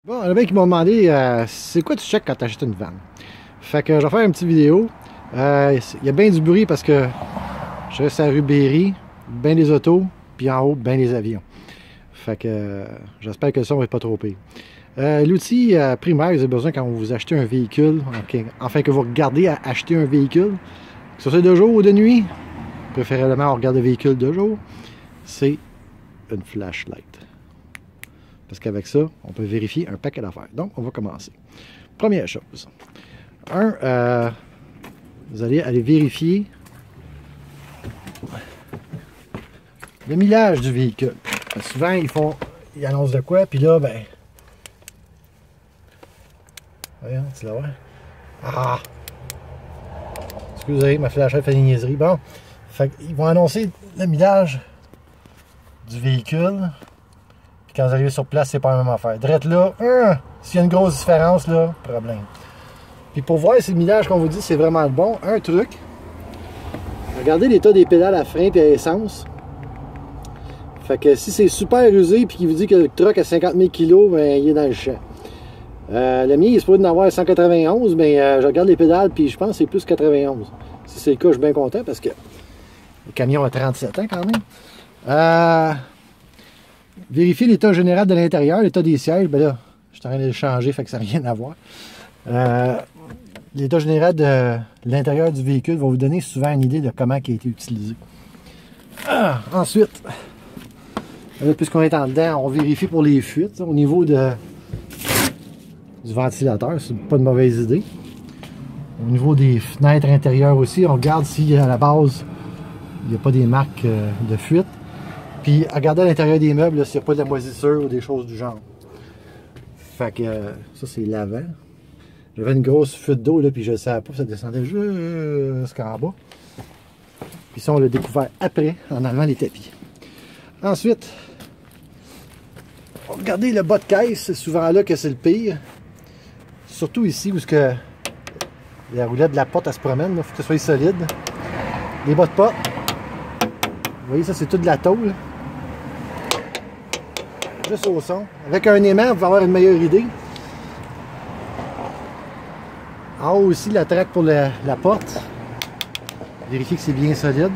Bon, il y en a bien qui m'ont demandé c'est quoi tu checkes quand tu achètes une vanne. Fait que je vais faire une petite vidéo. Il y a bien du bruit parce que je reste à la rue Berry, bien des autos, puis en haut, bien des avions. Fait que j'espère que le son va être pas trop pire. L'outil primaire que vous avez besoin quand vous achetez un véhicule, enfin que vous regardez à acheter un véhicule, que ce soit de jour ou de nuit, préférablement on regarde le véhicule de jour, c'est une flashlight. Parce qu'avec ça, on peut vérifier un paquet d'affaires. Donc, on va commencer. Première chose. Vous allez aller vérifier le millage du véhicule. Parce que souvent, ils annoncent de quoi, puis là, ben... Voyons, tu la vois? Ah! Excusez, ma flashlight fait des niaiseries. Bon, fait qu'ils vont annoncer le millage du véhicule. Quand vous arrivez sur place, c'est pas la même affaire. Drette là, s'il y a une grosse différence, là, problème. Puis pour voir si le millage qu'on vous dit, c'est vraiment le bon, un truc, regardez l'état des pédales à frein et à essence. Fait que si c'est super usé puis qu'il vous dit que le truck a 50 000 kg, ben, il est dans le champ. Le mien, il se peut d'en avoir 191, mais je regarde les pédales puis je pense que c'est plus 91. Si c'est le cas, je suis bien content parce que le camion a 37 ans quand même. Vérifier l'état général de l'intérieur, l'état des sièges. Ben là, je suis en train de le changer, fait que ça n'a rien à voir. L'état général de l'intérieur du véhicule va vous donner souvent une idée de comment il a été utilisé. Ensuite, puisqu'on est en dedans, on vérifie pour les fuites. Au niveau du ventilateur, c'est pas une mauvaise idée. Au niveau des fenêtres intérieures aussi, on regarde si à la base, il n'y a pas des marques de fuite. Puis, regardez à l'intérieur des meubles s'il n'y a pas de la moisissure ou des choses du genre. Fait que ça, c'est l'avant. J'avais une grosse fuite d'eau, là, puis je ne savais pas, ça descendait jusqu'en bas. Puis ça, on l'a découvert après, en enlevant les tapis. Ensuite, regardez le bas de caisse, c'est souvent là que c'est le pire. Surtout ici, où que la roulette de la porte, elle se promène, il faut que ce soit solide. Les bas de porte. Vous voyez, ça, c'est tout de la tôle. Juste au son. Avec un aimant, vous pouvez avoir une meilleure idée. En haut aussi, la traque pour la porte. Vérifiez que c'est bien solide.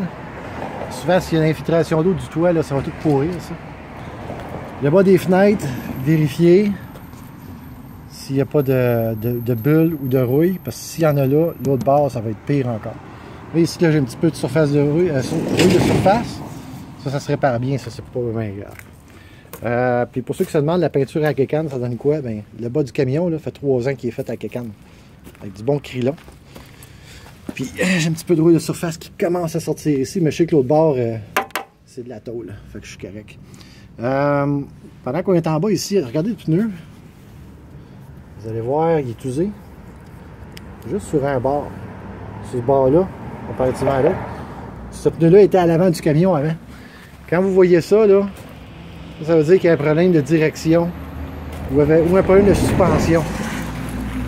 Souvent, s'il y a une infiltration d'eau du toit, là, ça va tout pourrir, ça. Le bas des fenêtres, vérifiez s'il n'y a pas de bulles ou de rouille. Parce que s'il y en a là, l'autre bord, ça va être pire encore. Là, ici, là, j'ai un petit peu de surface de rouille de surface. Ça se répare bien, ça, c'est pas vraiment grave. Puis pour ceux qui se demandent, la peinture à kékane, ça donne quoi? Ben, le bas du camion, là, fait 3 ans qu'il est fait à kékane. Avec du bon crilon. Puis j'ai un petit peu de rouille de surface qui commence à sortir ici, mais je sais que l'autre bord, c'est de la tôle. Fait que je suis correct. Pendant qu'on est en bas ici, regardez le pneu. Vous allez voir, il est usé. Juste sur un bord. Sur ce bord-là, comparativement à l'autre. Ce pneu-là était à l'avant du camion avant. Quand vous voyez ça, là, ça veut dire qu'il y a un problème de direction ou un problème de suspension.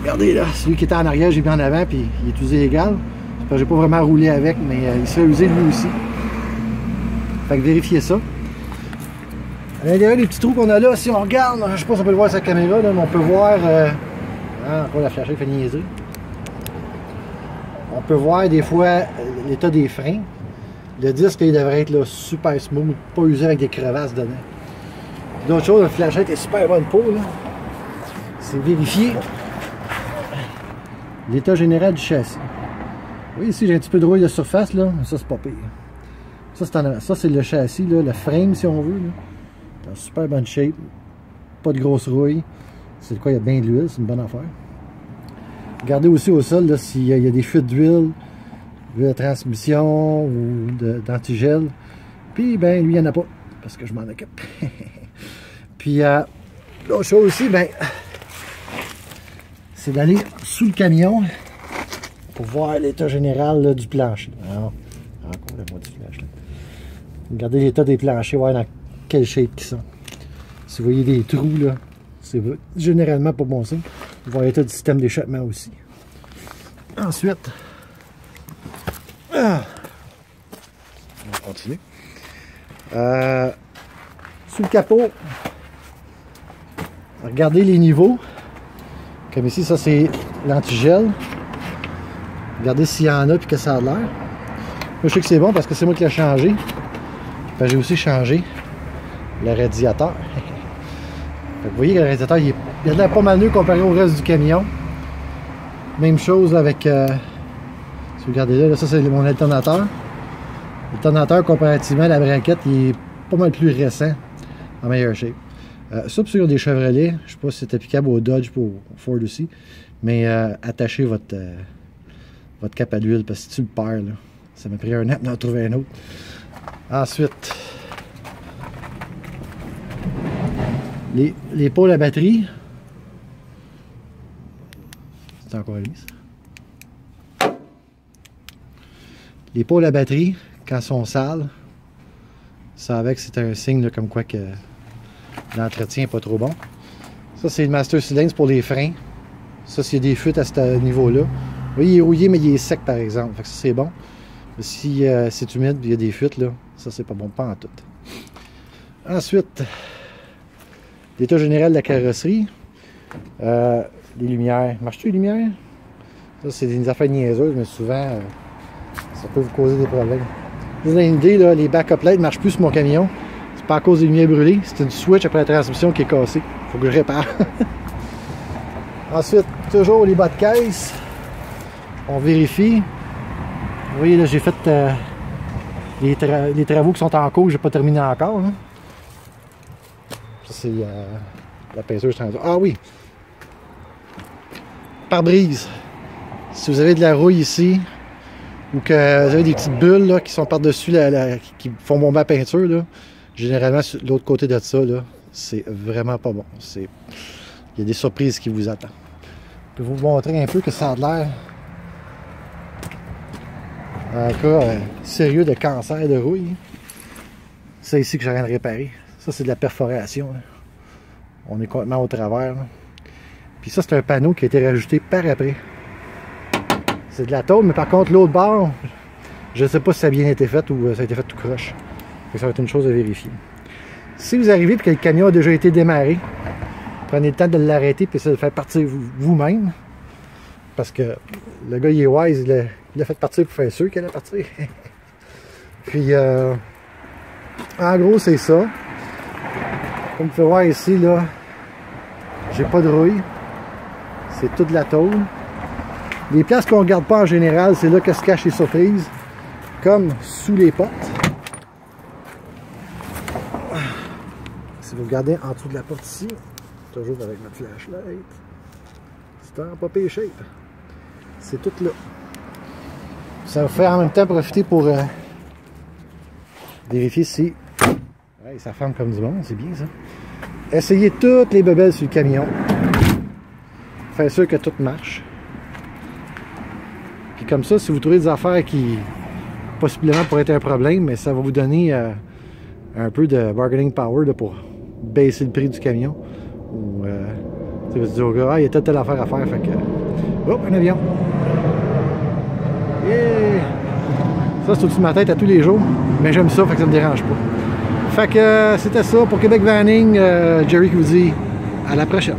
Regardez là, celui qui était en arrière, j'ai mis en avant, puis il est usé égal. J'ai pas vraiment roulé avec, mais il serait usé lui aussi. Fait que vérifiez ça. À l'intérieur des petits trous qu'on a là, si on regarde, je sais pas si on peut le voir sur la caméra, là, mais on peut voir. Encore la flashlight fait niaiser. On peut voir des fois l'état des freins. Le disque, il devrait être là, super smooth, pas usé avec des crevasses dedans. D'autres choses, la flashlight est super bonne peau. C'est vérifier l'état général du châssis. Oui, ici j'ai un petit peu de rouille de surface, là, mais ça c'est pas pire. Ça c'est le châssis, là, le frame si on veut. Là. En super bonne shape. Pas de grosse rouille. C'est quoi, il y a bien de l'huile, c'est une bonne affaire. Regardez aussi au sol s'il y a des fuites d'huile de transmission ou d'antigel. Puis ben lui il n'y en a pas. Parce que je m'en occupe. Puis l'autre chose aussi, ben c'est d'aller sous le camion pour voir l'état général là, du plancher. Alors, encore le mot du flash. Là. Regardez l'état des planchers, voir dans quelle shape ils sont. Si vous voyez des trous, là, c'est généralement pas bon signe. Vous voyez l'état du système d'échappement aussi. Ensuite, on va continuer. Sous le capot, Regardez les niveaux. Comme ici, ça c'est l'antigel. Regardez s'il y en a et que ça a l'air. Moi je sais que c'est bon parce que c'est moi qui l'ai changé. J'ai aussi changé le radiateur. Vous voyez que le radiateur il a l'air pas mal mieux comparé au reste du camion. Même chose avec... si vous regardez là, ça c'est mon alternateur. L'alternateur comparativement à la braquette, il est pas mal plus récent, en meilleure shape. Ça, pour ceux qui ont des Chevrolet, je sais pas si c'est applicable au Dodge ou au Ford aussi, mais attachez votre cap à l'huile parce que si tu le perds, là, ça m'a pris un an d'en trouver un autre. Ensuite, les pôles à batterie. C'est encore allumé ça. Les pôles à batterie, quand ils sont sales, ça avec c'est un signe là, comme quoi que l'entretien n'est pas trop bon. Ça, c'est le master cylinder pour les freins. Ça, s'il y a des fuites à ce niveau-là. Vous voyez, il est rouillé, mais il est sec, par exemple. Fait que ça, c'est bon. Mais si c'est humide et il y a des fuites, là, ça, c'est pas bon, pas en tout. Ensuite, l'état général de la carrosserie. Les lumières. Marche-tu les lumières? Ça, c'est des affaires niaiseuses, mais souvent, ça peut vous causer des problèmes. Vous avez une idée, là, les backup lights ne marchent plus sur mon camion. C'est pas à cause des lumières brûlées, c'est une switch après la transmission qui est cassée. Il faut que je répare. Ensuite, toujours les bas de caisse. On vérifie. Vous voyez, là, j'ai fait les travaux qui sont en cours, j'ai pas terminé encore. Hein. Ça, c'est la pinceuse. Ah oui! Pare-brise. Si vous avez de la rouille ici, ou que vous avez des petites bulles là, qui sont par-dessus, qui font bomber la peinture, là, généralement, sur l'autre côté de ça, c'est vraiment pas bon. Il y a des surprises qui vous attendent. Je vais vous montrer un peu que ça a l'air un cas sérieux de cancer de rouille. C'est ici que j'ai rien de réparer. Ça, c'est de la perforation. Là. On est complètement au travers. Là. Puis ça, c'est un panneau qui a été rajouté par après. C'est de la tôle, mais par contre, l'autre bord, je ne sais pas si ça a bien été fait ou ça a été fait tout croche. Ça va être une chose à vérifier. Si vous arrivez et que le camion a déjà été démarré, prenez le temps de l'arrêter et de le faire partir vous-même. Parce que le gars, il est wise, il l'a fait partir pour faire sûr qu'elle allait partir. Puis, en gros, c'est ça. Comme vous pouvez voir ici, là, j'ai pas de rouille. C'est toute la tôle. Les places qu'on ne regarde pas en général, c'est là que se cachent les surprises. Comme sous les portes. Si vous regardez en dessous de la porte ici, toujours avec notre flashlight, c'est un pas pire shape. C'est tout là. Ça va faire en même temps profiter pour vérifier si ouais, ça ferme comme du monde, c'est bien ça. Essayez toutes les bebelles sur le camion. Faire sûr que tout marche. Puis comme ça, si vous trouvez des affaires qui possiblement pourraient être un problème, mais ça va vous donner un peu de bargaining power là, pour baisser le prix du camion. Ou tu vas se dire au gars, il y a telle affaire à faire. Fait que. Oh, un avion! Yeah! Ça, c'est au-dessus de ma tête à tous les jours. Mais j'aime ça, fait que ça me dérange pas. Fait que c'était ça pour Québec Vanning. Jerry qui vous dit à la prochaine.